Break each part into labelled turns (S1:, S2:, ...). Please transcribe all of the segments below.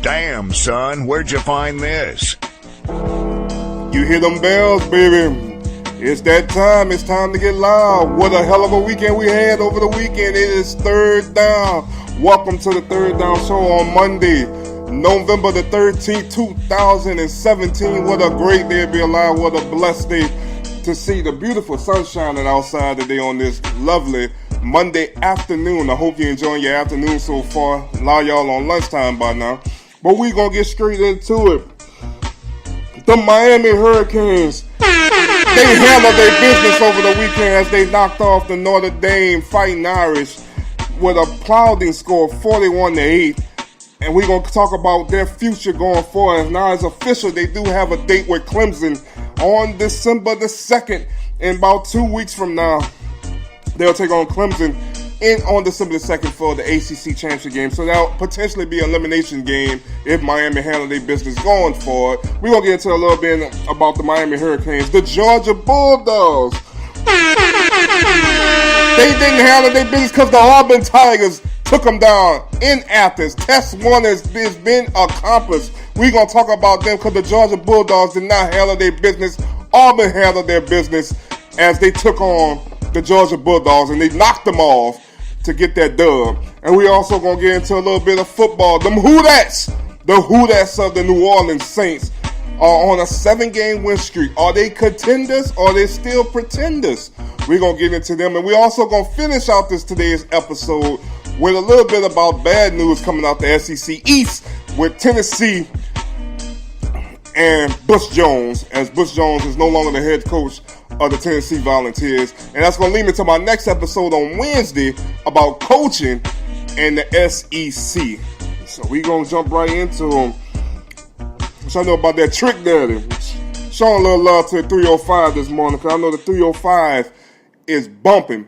S1: Damn, son, where'd you find this?
S2: You hear them bells, baby. It's that time. It's time to get loud. What a hell of a weekend we had over the weekend. It is Third Down. Welcome to the Third Down Show on Monday, November the 13th, 2017. What a great day to be alive. What a blessed day to see the beautiful sun shining outside today on this lovely Monday afternoon. I hope you're enjoying your afternoon so far. A lot of y'all on lunchtime by now. But we're going to get straight into it. The Miami Hurricanes, they handled their business over the weekend as they knocked off the Notre Dame Fighting Irish with a plowing score of 41-8. And we're going to talk about their future going forward. Now it's official, they do have a date with Clemson on December the 2nd. In about 2 weeks from now, they'll take on Clemson on December the 2nd for the ACC Championship game. So that'll potentially be an elimination game if Miami handle their business going forward. We're going to get into a little bit about the Miami Hurricanes. The Georgia Bulldogs, they didn't handle their business because the Auburn Tigers took them down in Athens. Test one has been accomplished. We're going to talk about them because the Georgia Bulldogs did not handle their business. Auburn handled their business as they took on the Georgia Bulldogs and they knocked them off to get that dub. And we also going to get into a little bit of football. Them Who-Dats, the Who-Dats of the New Orleans Saints are on a 7-game win streak. Are they contenders or are they still pretenders? We're going to get into them. And we're also going to finish out today's episode with a little bit about bad news coming out the SEC East with Tennessee and Butch Jones, as Butch Jones is no longer the head coach of the Tennessee Volunteers. And that's going to lead me to my next episode on Wednesday about coaching and the SEC. So we're going to jump right into them. So I know about that Trick Daddy. Showing a little love to the 305 this morning because I know the 305 is bumping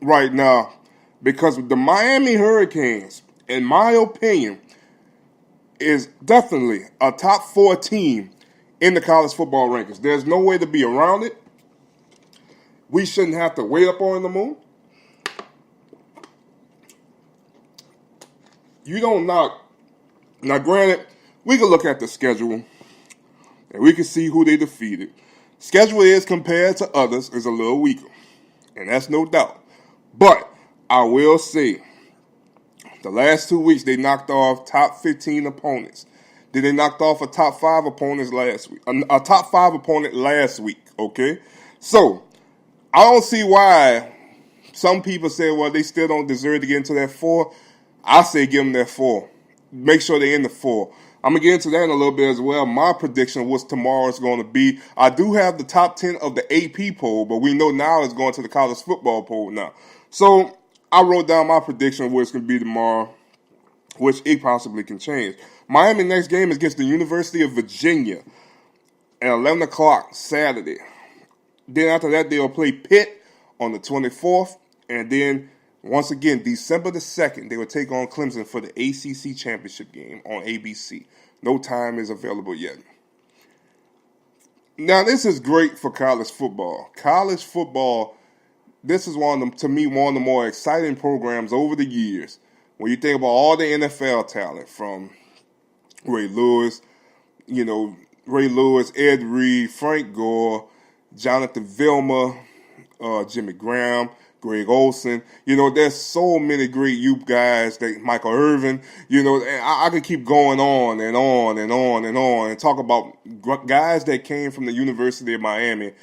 S2: right now because the Miami Hurricanes, in my opinion, is definitely a top 4 team in the college football rankings. There's no way to be around it. We shouldn't have to wait up on the moon. You don't knock. Now, granted, we can look at the schedule and we can see who they defeated. Schedule is, compared to others, is a little weaker. And that's no doubt. But I will say, the last 2 weeks, they knocked off top 15 opponents. Then they knocked off a top 5 opponents last week. A top 5 opponent last week, okay? So, I don't see why some people say, well, they still don't deserve to get into that 4. I say give them that 4. Make sure they're in the 4. I'm going to get into that in a little bit as well. My prediction was tomorrow's going to be. I do have the top 10 of the AP poll, but we know now it's going to the college football poll now. So, I wrote down my prediction of what it's going to be tomorrow, which it possibly can change. Miami next game is against the University of Virginia at 11 o'clock Saturday. Then after that, they'll play Pitt on the 24th. And then, once again, December the 2nd, they will take on Clemson for the ACC Championship game on ABC. No time is available yet. Now, this is great for college football. College football, this is one of the more exciting programs over the years. When you think about all the NFL talent, from Ray Lewis, Ed Reed, Frank Gore, Jonathan Vilma, Jimmy Graham, Greg Olson. There's so many great youth guys, Michael Irvin. I could keep going on and on and on and on and talk about guys that came from the University of Miami.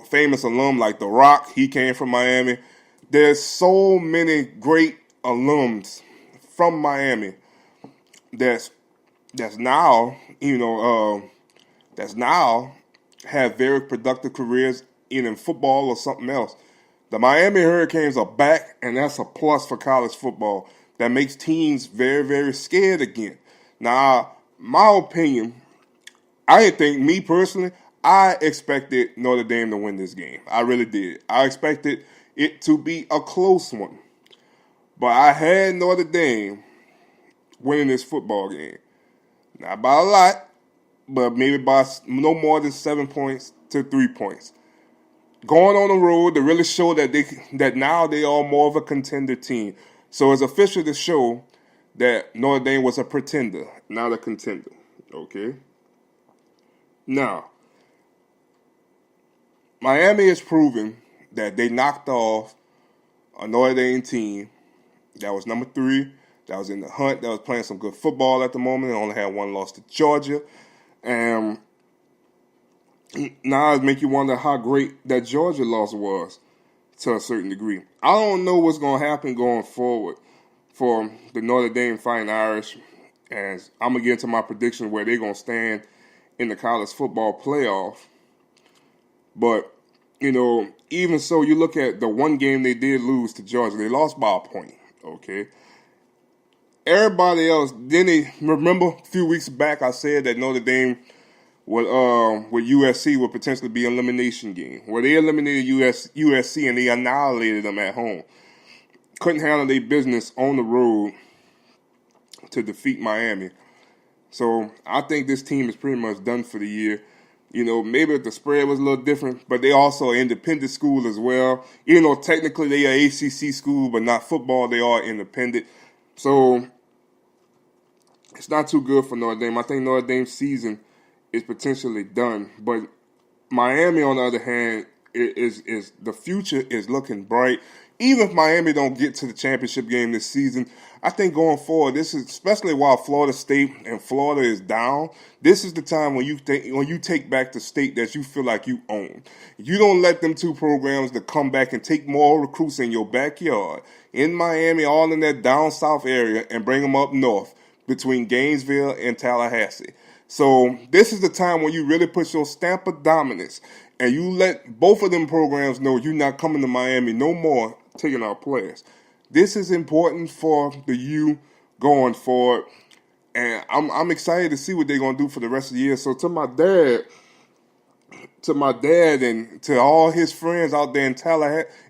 S2: Famous alum like The Rock, he came from Miami. There's so many great alums from Miami that's now have very productive careers in football or something else. The Miami Hurricanes are back, and that's a plus for college football. That makes teams very, very scared again. Now, my opinion, I expected Notre Dame to win this game. I really did. I expected it to be a close one. But I had Notre Dame winning this football game. Not by a lot, but maybe by no more than 7 points to 3 points. Going on the road to really show that now they are more of a contender team. So it's official to show that Notre Dame was a pretender, not a contender. Okay? Now, Miami has proven that they knocked off a Notre Dame team that was number 3, that was in the hunt, that was playing some good football at the moment, and only had one loss to Georgia. And now it make you wonder how great that Georgia loss was to a certain degree. I don't know what's going to happen going forward for the Notre Dame Fighting Irish, and I'm going to get into my prediction where they're going to stand in the college football playoff. But, even so, you look at the one game they did lose to Georgia. They lost by a point, okay? Everybody else, remember a few weeks back I said that Notre Dame with USC would potentially be an elimination game, where they eliminated USC and they annihilated them at home. Couldn't handle their business on the road to defeat Miami. So I think this team is pretty much done for the year. Maybe if the spread was a little different, but they also an independent school as well. Even though technically they are ACC school, but not football, they are independent. So it's not too good for Notre Dame. I think Notre Dame's season is potentially done. But Miami, on the other hand, is the future is looking bright. Even if Miami don't get to the championship game this season, I think going forward, this is especially while Florida State and Florida is down. This is the time when you take back the state that you feel like you own. You don't let them two programs to come back and take more recruits in your backyard in Miami, all in that down south area, and bring them up north between Gainesville and Tallahassee. So this is the time when you really put your stamp of dominance and you let both of them programs know you're not coming to Miami no more taking our players. This is important for the U going forward, and I'm excited to see what they're gonna do for the rest of the year. So to my dad, and to all his friends out there in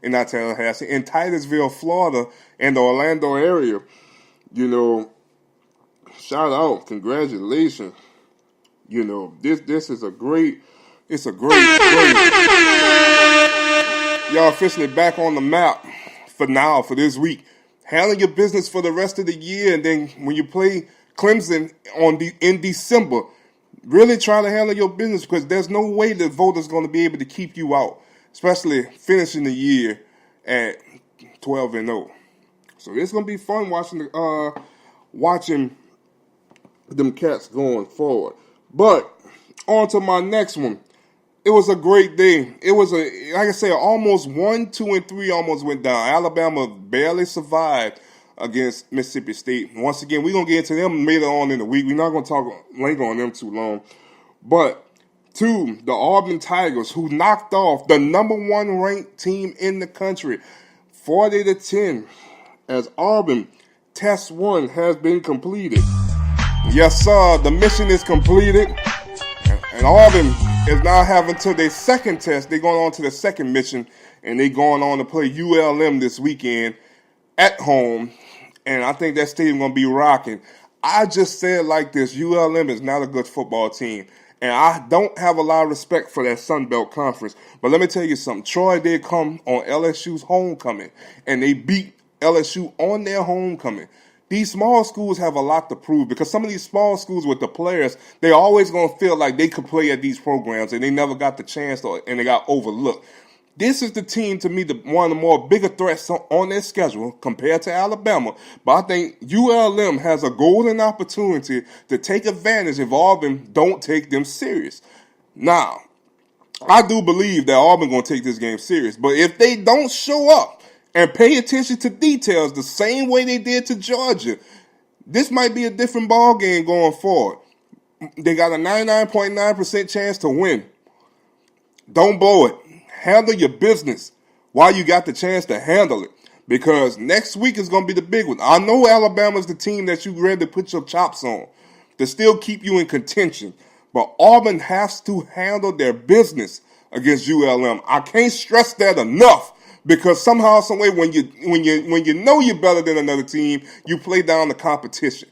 S2: in Titusville, Florida, and the Orlando area, shout out, congratulations. This is a great. Y'all officially back on the map for this week. Handle your business for the rest of the year, and then when you play Clemson in December, really try to handle your business, because there's no way the voters going to be able to keep you out, especially finishing the year at 12-0. So it's going to be fun watching them cats going forward. But on to my next one. It was a great day. It was like I said, almost 1, 2, and 3 almost went down. Alabama barely survived against Mississippi State. Once again, we're going to get into them later on in the week. We're not going to linger on them too long. But 2, the Auburn Tigers, who knocked off the number 1 ranked team in the country, 40-10, as Auburn Test 1 has been completed. Yes, sir, the mission is completed. And Auburn is now having to their second test. They're going on to the second mission, and they're going on to play ULM this weekend at home. And I think that stadium going to be rocking. I just said like this, ULM is not a good football team. And I don't have a lot of respect for that Sun Belt Conference. But let me tell you something. Troy did come on LSU's homecoming, and they beat LSU on their homecoming. These small schools have a lot to prove, because some of these small schools with the players, they're always going to feel like they could play at these programs, and they never got the chance and they got overlooked. This is the team, to me, one of the more bigger threats on their schedule compared to Alabama. But I think ULM has a golden opportunity to take advantage if Auburn don't take them serious. Now, I do believe that Auburn going to take this game serious, but if they don't show up and pay attention to details the same way they did to Georgia, this might be a different ball game going forward. They got a 99.9% chance to win. Don't blow it. Handle your business while you got the chance to handle it, because next week is going to be the big one. I know Alabama's the team that you ready to put your chops on to still keep you in contention, but Auburn has to handle their business against ULM. I can't stress that enough. Because somehow, some way, when you know you're better than another team, you play down the competition.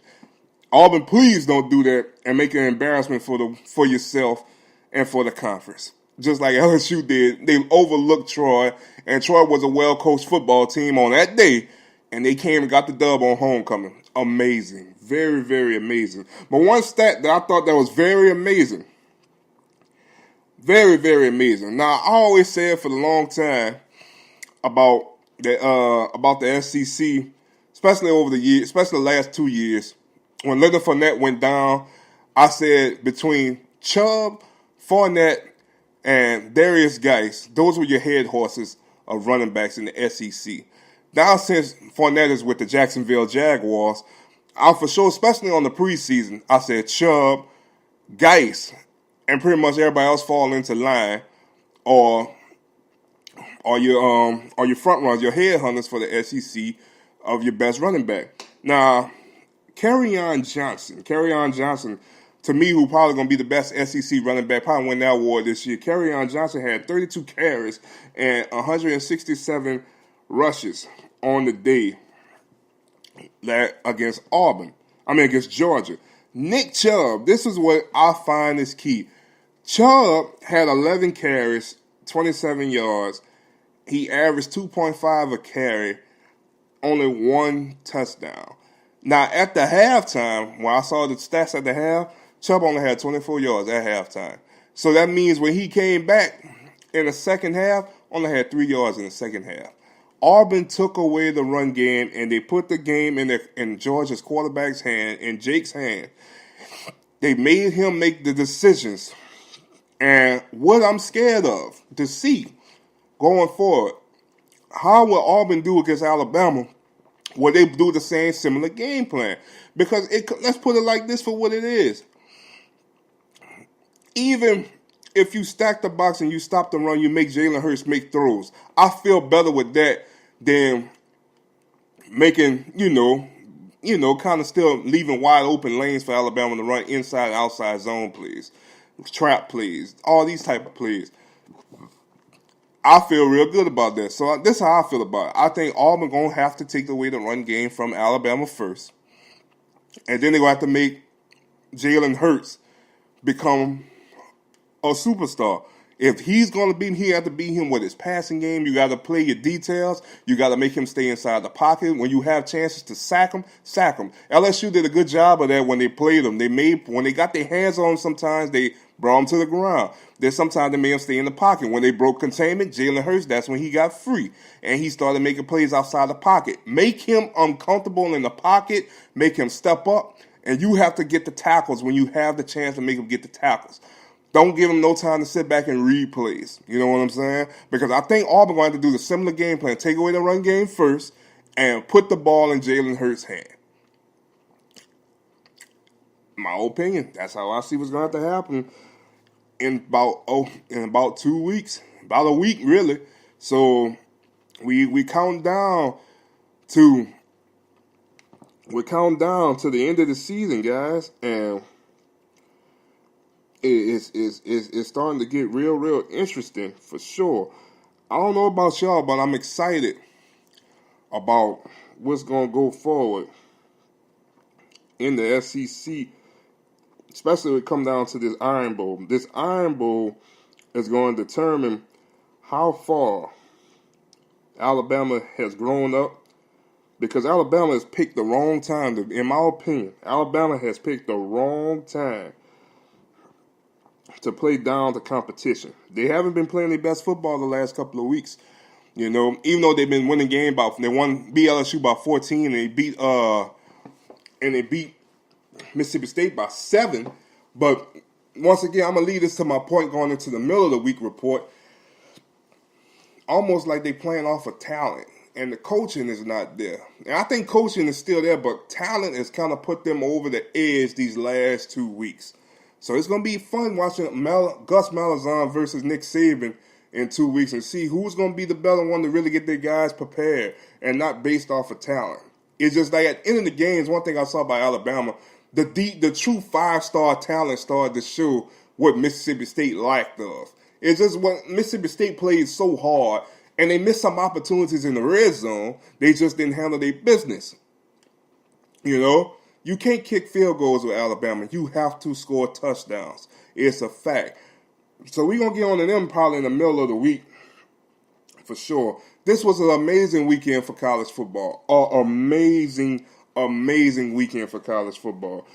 S2: Auburn, please don't do that and make an embarrassment for yourself and for the conference. Just like LSU did, they overlooked Troy, and Troy was a well-coached football team on that day, and they came and got the dub on homecoming. amazing. Very, very amazing. But one stat that I thought that was very amazing. Very, very amazing. Now, I always said for a long time about the SEC, especially over the years, especially the last 2 years, when Leonard Fournette went down, I said between Chubb, Fournette, and Darius Geis, those were your head horses of running backs in the SEC. Now, since Fournette is with the Jacksonville Jaguars, I for sure, especially on the preseason, I said Chubb, Geis, and pretty much everybody else fall into line, or your front runners, your headhunters for the SEC of your best running back. Now, Kerryon Johnson, to me, who probably going to be the best SEC running back, probably win that award this year. Kerryon Johnson had 32 carries and 167 rushes on the day against against Georgia. Nick Chubb, this is what I find is key. Chubb had 11 carries, 27 yards. He averaged 2.5 a carry, only one touchdown. Now, at the halftime, when I saw the stats at the half, Chubb only had 24 yards at halftime. So that means when he came back in the second half, only had 3 yards in the second half. Auburn took away the run game, and they put the game in Georgia's quarterback's hand, in Jake's hand. They made him make the decisions. And what I'm scared of to see going forward, how will Auburn do against Alabama? Will they do the same similar game plan? Because let's put it like this for what it is. Even if you stack the box and you stop the run, you make Jalen Hurts make throws. I feel better with that than making, kind of still leaving wide open lanes for Alabama to run inside, outside zone plays, trap plays, all these type of plays. I feel real good about that. So this is how I feel about it. I think Auburn going to have to take away the run game from Alabama first. And then they're going to have to make Jalen Hurts become a superstar. If he's going to beat him, he have to beat him with his passing game. You got to play your details. You got to make him stay inside the pocket. When you have chances to sack him, sack him. LSU did a good job of that when they played him. When they got their hands on him, sometimes they brought him to the ground. Then sometimes they made him stay in the pocket. When they broke containment, Jalen Hurts, that's when he got free. And he started making plays outside the pocket. Make him uncomfortable in the pocket. Make him step up. And you have to get the tackles when you have the chance to make him get the tackles. Don't give him no time to sit back and read plays. You know what I'm saying? Because I think Auburn going to do the similar game plan. Take away the run game first and put the ball in Jalen Hurts' hand. My opinion. That's how I see what's going to have to happen in about 2 weeks. About a week, really. So we count down to the end of the season, guys, and it's starting to get real interesting for sure. I don't know about y'all, but I'm excited about what's going to go forward in the SEC, especially when it comes down to this Iron Bowl. This Iron Bowl is going to determine how far Alabama has grown up, because Alabama has picked the wrong time. In my opinion, Alabama has picked the wrong time to play down the competition. They haven't been playing their best football the last couple of weeks. Even though they've been winning beat LSU by 14, and they beat Mississippi State by 7. But once again, I'm gonna lead this to my point going into the middle of the week report. Almost like they playing off of talent, and the coaching is not there. And I think coaching is still there, but talent has kind of put them over the edge these last 2 weeks. So it's going to be fun watching Gus Malzahn versus Nick Saban in 2 weeks and see who's going to be the better one to really get their guys prepared and not based off of talent. It's just like at the end of the games, one thing I saw by Alabama, the true 5-star talent started to show what Mississippi State lacked of. It's just what Mississippi State played so hard, and they missed some opportunities in the red zone. They just didn't handle their business. You can't kick field goals with Alabama. You have to score touchdowns. It's a fact. So we're going to get on to them probably in the middle of the week for sure. This was an amazing weekend for college football. Amazing amazing weekend for college football.